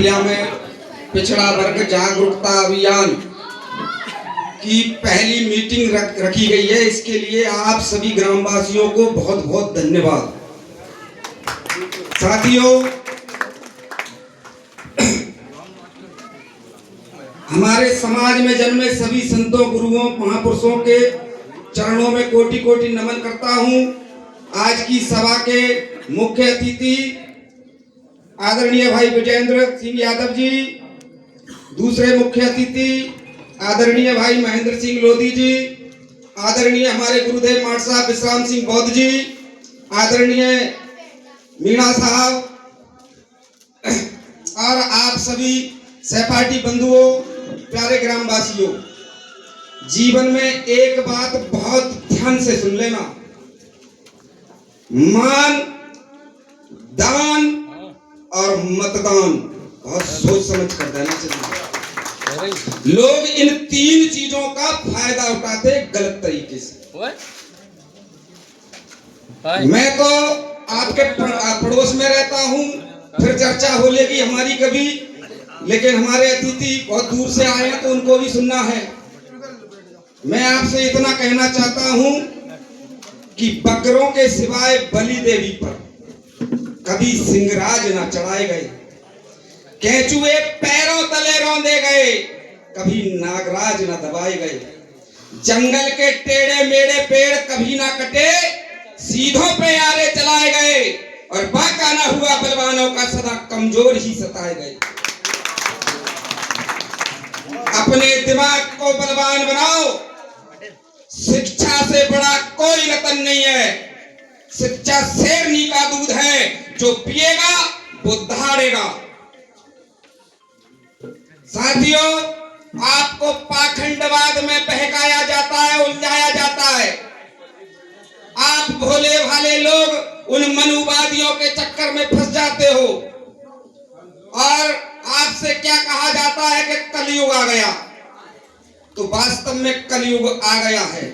खलिया में पिछड़ा वर्ग जागरूकता अभियान की पहली मीटिंग रखी गई है। इसके लिए आप सभी ग्रामवासियों को बहुत बहुत धन्यवाद। साथियों, हमारे समाज में जन्मे सभी संतों, गुरुओं, महापुरुषों के चरणों में कोटि कोटि नमन करता हूं। आज की सभा के मुख्य अतिथि आदरणीय भाई विजेंद्र सिंह यादव जी, दूसरे मुख्य अतिथि आदरणीय भाई महेंद्र सिंह लोधी जी, आदरणीय हमारे गुरुदेव माट साहब विश्राम सिंह बौद्ध जी, आदरणीय मीणा साहब और आप सभी सहपाठी बंधुओं, प्यारे ग्रामवासियों, जीवन में एक बात बहुत ध्यान से सुन लेना। मान, दान और मतदान बहुत सोच समझ कर देना चाहिए। लोग इन तीन चीजों का फायदा उठाते गलत तरीके से। मैं तो आपके पड़ोस में रहता हूं, फिर चर्चा हो लेगी हमारी कभी, लेकिन हमारे अतिथि बहुत दूर से आए हैं तो उनको भी सुनना है। मैं आपसे इतना कहना चाहता हूं कि बकरों के सिवाय बलि देवी पर कभी सिंहराज ना चढ़ाए गए, केंचुए पैरों तले रौंदे गए, कभी नागराज ना दबाए गए, जंगल के टेढ़े मेढ़े पेड़ कभी ना कटे, सीधों पे आरे चलाए गए, और बाका ना हुआ बलवानों का सदा कमजोर ही सताए गए। अपने दिमाग को बलवान बनाओ। शिक्षा से बड़ा कोई रतन नहीं है। शिक्षा शेरनी का दूध है, जो पिएगा वो दहाड़ेगा। साथियों, आपको पाखंडवाद में बहकाया जाता है, उलझाया जाता है। आप भोले भाले लोग उन मनुवादियों के चक्कर में फंस जाते हो, और आपसे क्या कहा जाता है कि कलयुग आ गया। तो वास्तव में कलयुग आ गया है।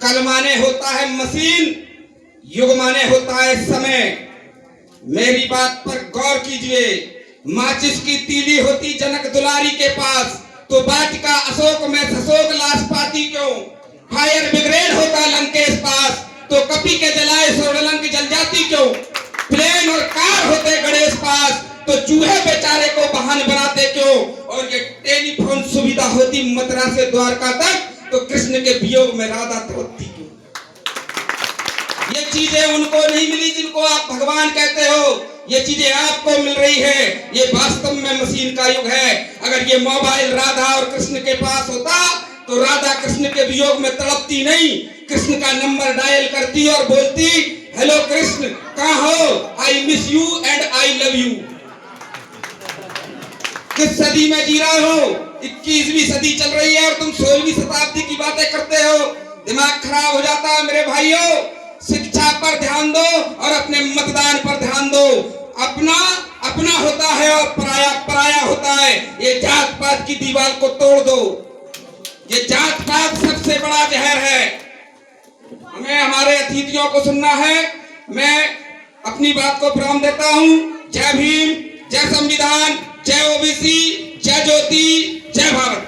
कल माने होता है मशीन, युग माने होता है समय। मेरी बात पर गौर कीजिए। माचिस की तीली होती जनक दुलारी के पास, तो वाटिका अशोक में सशोक लाश पाती क्यों? फायर ब्रिगेड होता लंकेश पास, तो कपि के जलाए स्वर्णलंक जल जाती क्यों? प्लेन और कार होते गणेश पास, तो चूहे बेचारे को वाहन बनाते क्यों? और ये टेलीफोन सुविधा होती मथुरा से द्वारका तक, तो कृष्ण के वियोग में राधा तड़पती क्यों? ये चीजें उनको नहीं मिली जिनको आप भगवान कहते हो, ये चीजें आपको मिल रही है। ये वास्तव में मशीन का युग है। अगर ये मोबाइल राधा और कृष्ण के पास होता, तो राधा कृष्ण के वियोग में तड़पती नहीं, कृष्ण का नंबर डायल करती और बोलती, हेलो कृष्ण, कहाँ हो? I miss you and I love you. किस सदी में जी रहे हो? 21वीं सदी चल रही है और तुम 16वीं शताब्दी की बातें करते हो। दिमाग खराब हो जाता है मेरे भाइयों। शिक्षा पर ध्यान दो और अपने मतदान पर ध्यान दो। अपना अपना होता है और पराया पराया होता है। ये जात पात की दीवार को तोड़ दो। ये जात पात सबसे बड़ा जहर है। हमें हमारे अतिथियों को सुनना है। मैं अपनी बात को विराम देता हूँ। जय भीम, जय संविधान, जय ओबीसी, जय ज्योति, जय भारत।